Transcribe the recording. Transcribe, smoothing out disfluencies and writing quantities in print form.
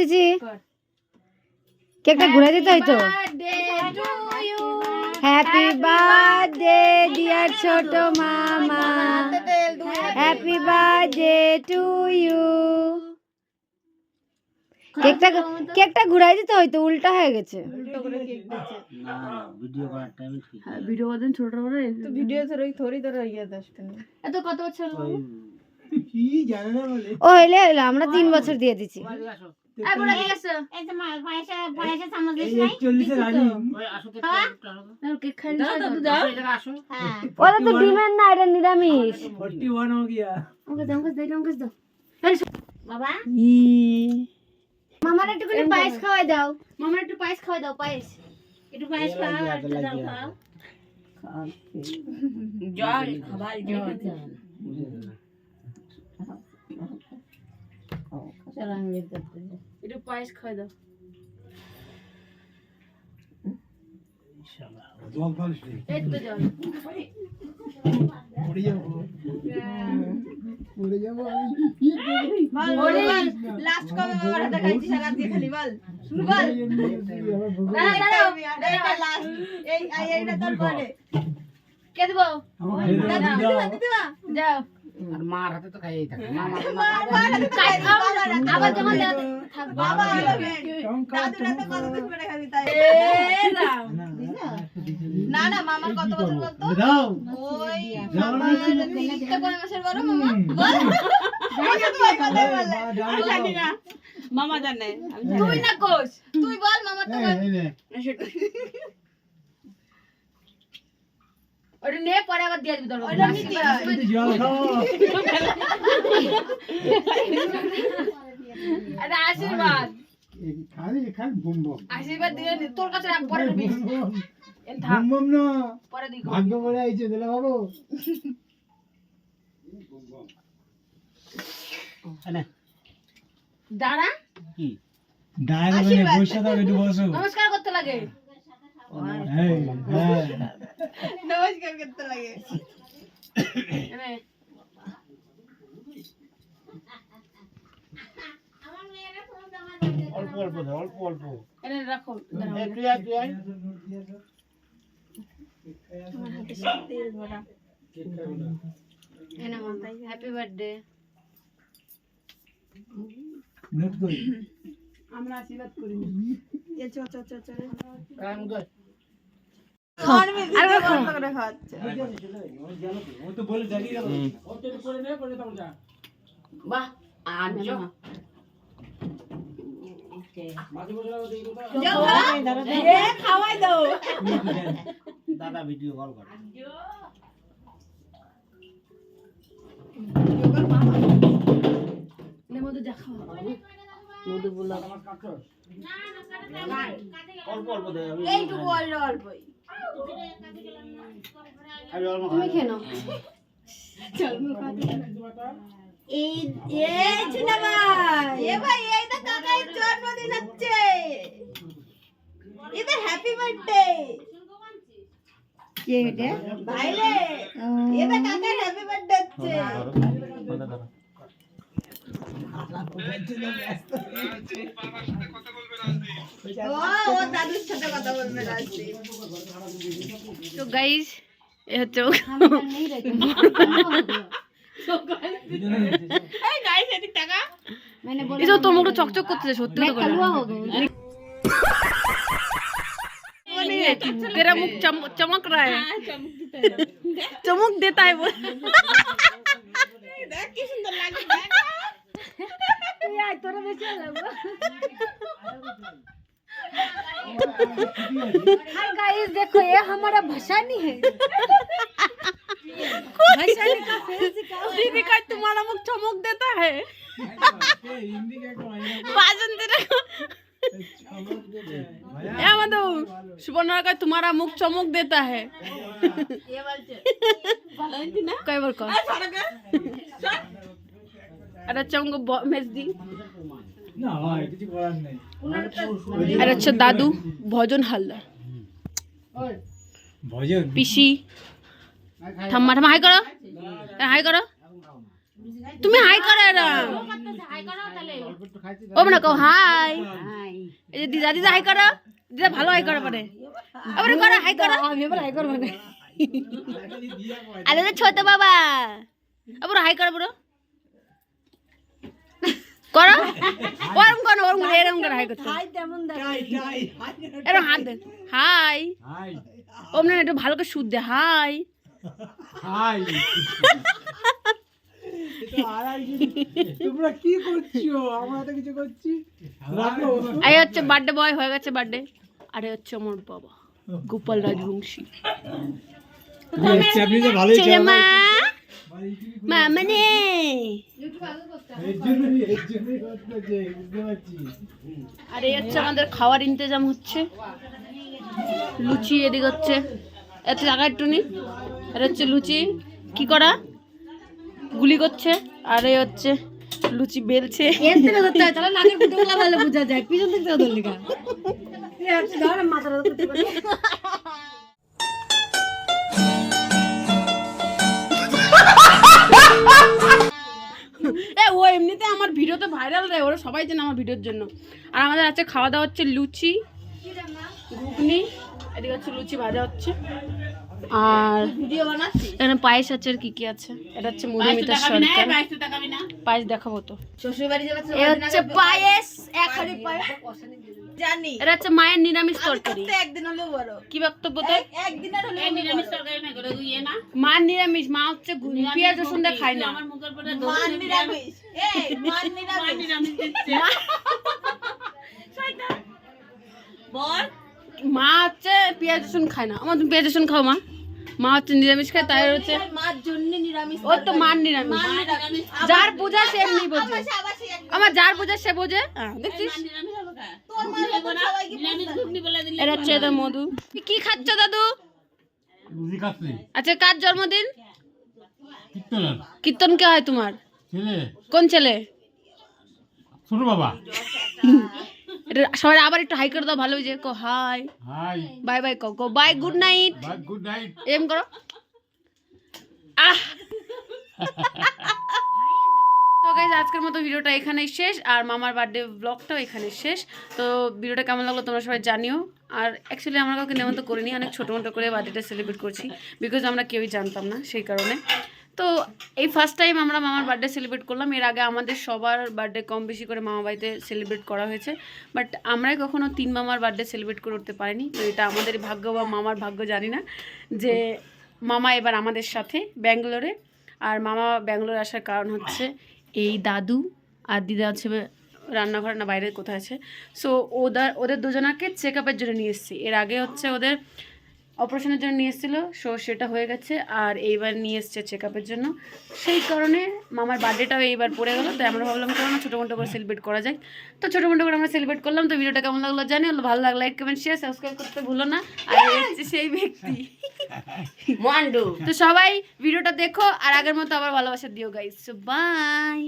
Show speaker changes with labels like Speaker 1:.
Speaker 1: দিছি কেকটা ঘুরে দিতে হইতো হ্যাপি বার্থডে ডিয়ার ছোট মামা হ্যাপি বার্থডে টু ইউ কেকটা ঘুরাই দিতে হইতো উল্টা হয়ে গেছে ভিডিও করেন ছোট করে ভিডিও থরি ইয়ে আসবে এত কত বছর কি জানে না বলে ও হইলে আমরা 3 বছর দিয়ে দিছি এই বড় কি আছে এই যে পয়সা চামচ দিছ নাই 41 এর রানী ওই আসো কেক কেক খাই দাও দাও এখানে আসো হ্যাঁ ওরা তো ডিমান্ড না এটা নিরামিষ 41 हो गया ওকে দাও বাবা মামার একটু করে পায়েস খাওয়াই দাও মামার একটু পায়েস খাওয়াই দাও পায়েস একটু পায়েস খাও একটু দাও খাও জল খাবার জল চালাঙ্গে করতে একটু পায়েস খাওয়াই দাও ইনশাআল্লাহ জল খাওয়াস এই তো জল পড়ে যাবো আমি লাস্ট কবে বাবারা দেখাইছি সারা দিয়ে খালি বল শুরু বল দাঁড়াও এটা লাস্ট এইটা তোর বলে কে দেব দিবা যাও আর মার হাতে তো খাইই থাকে মার হাতে খাই আবার যখন বাবা দাদুরা তো কত দিন পরে খাবি তাই না না মামা কত বছর বলতো দাও ওই মামা তো কোন মাসের বড় মামা বল জানি না মামা জানে তুই না কোস তুই বল মামা তো ওটা নে পরে আবার দিয়ে দিবি তোর ওটা নিতে জল খাও আরে আশীর্বাদ খালি বুম বুম আশীর্বাদ দিয়ে তোর কাছে রাখ পরে দিবি বুম বুম না পরে দিই ভাগ্য বলে আইছে দিলা বাবু বুম বুম আরে দাঁড়া কি দাঁড়া মানে বসে দাও একটু বসো নমস্কার করতে লাগে নমস্কার করতে লাগে অল্প অল্প অল্প অল্প এনে রাখো তুই এনে মাতাই হ্যাপি বার্থডে নেট করি আমরা আশীর্বাদ করি এ চ কাম কর আরে কত করে খাচ্ছে ও তো বলে জানি না ও তো করে নে করে দাও যা বাহ আনজো মাঝে বলে দাও এ খাওয়াই দাও দাদা ভিডিও কল কর আনজো নে মধু যা খাও মধু বলা আমার কাটছ না না অল্প অল্প দে এইটুকু অল্পই তুমি কেন চল এই ছিল ভাই এই তো কাকার জন্মদিন হচ্ছে এটা হ্যাপি বার্থডে কে এটা ভাইলে এটা কাকার হ্যাপি বার্থডে হচ্ছে तो गाइस ये हচ্ছে এই গাইস এদিক টাকা मैंने बोला ये तो তোমরা চকচক করতেছে সত্যি তো করে तेरा मुख चमक रहा है चमक देता है वो देख की सुंदर लगे यार तोरा बेच लगो हाय गाइस देखो ये हमारा भसानी है भसानी का फेस दिखाओ दीदी का तुम्हारा मुख चमक देता है हिंदी का बाजन दे रखो ए मधु सुबर्णा का तुम्हारा मुख चमक देता है ये बोलते ভালোই না কয় বার কর আরে চমক মেজ দি না ভাই কিছু বলার নাই আর আচ্ছা দাদু ভজন হালদার ভজন পিসি ঠাম্মা হাই করো হাই করো তুমি হাই করো এরা হাই করো তাহলে
Speaker 2: ও মানে কো হাই, এই যে দিদা দিদা হাই করো, দিদা ভালো হাই করো পারে, আবার করো হাই করো, আমি আবার হাই করব না, আরে ছোট বাবা আবার হাই করো বড় করো, ওরম করো ওরম করে এরম করে হাই করতে হাই তেমন দেখ এরম হাত দে হাই হাই ওমনে একটু ভালো করে সুদ দে হাই হাই
Speaker 3: তোমরা কি করছো? আমরা তো কিছু করছি।
Speaker 2: এই হচ্ছে বার্থডে বয় হয়ে গেছে বার্থডে, আরে হচ্ছে আমার বাবা গোপাল রাজবংশী।
Speaker 3: আপনি তো ভালোই
Speaker 2: ছেলে মা মা মানে আর এই হচ্ছে আমাদের খাওয়ার ইন্তজাম হচ্ছে, লুচি এদিকে হচ্ছে, এত জায়গা একটু নি, এটা হচ্ছে লুচি কি করা গুলি করছে, আর এই হচ্ছে লুচি বেলছে, এর থেকে ধরতে হয় তাহলে নাকের ফুটোগুলো ভালো বোঝা যায়, পিছন থেকে ধরলি কা এই হচ্ছে ধরে মাথার ধরতে পারে। ও এমনিতে আমার ভিডিওতে ভাইরাল রে, ওরা সবাই জানে আমার ভিডিওর জন্য। আর আমাদের আছে খাওয়া দাওয়া হচ্ছে লুচি ঘুগনি, এদিকে হচ্ছে লুচি ভাজা হচ্ছে, আর ভিডিও বানাচ্ছি এখানে পায়েস আছে, আর কি কি আছে, এটা হচ্ছে মধুমিতা সরকার পায়েস দেখাবো তো,
Speaker 1: শ্বশুর বাড়ি যাবে
Speaker 2: এটা হচ্ছে পায়েস এক হাড়ি পায়েস
Speaker 1: জানি,
Speaker 2: এটা হচ্ছে মায়ের নিরামিষ তরকারি,
Speaker 1: একদিন হলেও বড়
Speaker 2: কি বক্তব্য তো
Speaker 1: একদিনের হলেও নিরামিষ তরকারি না করে ইয়ে না,
Speaker 2: মা নিরামিষ, মা হচ্ছে পেঁয়াজ রসুন দিয়ে খায় না,
Speaker 1: মান নিরামিষ এই মান নিরামিষ বল
Speaker 2: মা হচ্ছে পেঁয়াজ রসুন খায় না, আমার তুমি পেঁয়াজ রসুন খাও মা, মা হচ্ছে নিরামিষ খায়, তাই হচ্ছে
Speaker 1: মার জন্য নিরামিষ,
Speaker 2: ও তো মান নিরামিষ, যার পূজা সে এমনি বোঝে, আমার যার পূজা সে বোঝে, দেখছিস
Speaker 1: তোর মা সবাইকে নিরামিষ ঘুগনি বলে দিলি,
Speaker 2: এটা হচ্ছে এটা মধু। কি খাচ্ছ দাদু?
Speaker 3: লুচি খাচ্ছি।
Speaker 2: আচ্ছা কার জন্মদিন?
Speaker 3: কীর্তনের
Speaker 2: কীর্তন কে হয় তোমার?
Speaker 3: ছেলে,
Speaker 2: কোন ছেলে?
Speaker 3: ছোট বাবা।
Speaker 2: এটা সবাই আবার একটু হাই করে দাও, ভালো হয়েছে কো হাই
Speaker 3: হাই,
Speaker 2: বাই বাই কো bye good night
Speaker 3: bye, good night.
Speaker 2: এম করো আহ। তো গাইস আজকের মতো ভিডিওটা এখানেই শেষ, আর মামার বার্থডে ব্লগটাও এখানে শেষ। তো ভিডিওটা কেমন লাগলো তোমরা সবাই জানিও, আর অ্যাকচুয়ালি আমরা কাউকে নেমন্ত করিনি, অনেক ছোটো মোটো করে বার্থডেটা সেলিব্রেট করছি, বিকজ আমরা কেউই জানতাম না সেই কারণে। তো এই ফার্স্ট টাইম আমরা মামার বার্থডে সেলিব্রেট করলাম, এর আগে আমাদের সবার বার্থডে কম বেশি করে মামা বাড়িতে সেলিব্রেট করা হয়েছে, বাট আমরাই কখনো 3 মামার বার্থডে সেলিব্রেট করে উঠতে পারিনি। তো এটা আমাদের ভাগ্য বা মামার ভাগ্য জানি না, যে মামা এবার আমাদের সাথে ব্যাঙ্গালোরে। আর মামা ব্যাঙ্গালোরে আসার কারণ হচ্ছে এই দাদু আর দিদা হচ্ছে রান্নাঘর না বাইরে কোথায় আছে, সো ওদের দুজনাকে চেক আপের জন্য নিয়ে এসেছি। এর আগে হচ্ছে ওদের অপারেশনের জন্য নিয়ে এসেছিলো, সো সেটা হয়ে গেছে, আর এইবার নিয়ে এসছে চেক আপের জন্য, সেই কারণে মামার বার্থডেটাও এইবার পড়ে গেলো। তো আমরা ভাবলাম কেন না ছোটো মোটো করে সেলিব্রেট করা যায়, তো ছোটো মোটো করে আমরা সেলিব্রেট করলাম। তো ভিডিওটা কেমন লাগলো জানি, ভালো লাগলো লাইক কমেন্ট শেয়ার সাবস্ক্রাইব করতে ভুলো না। আর হচ্ছে সেই ব্যক্তি তো সবাই ভিডিওটা দেখো, আর আগের মতো আবার ভালোবাসা দিও গাইস, বাই।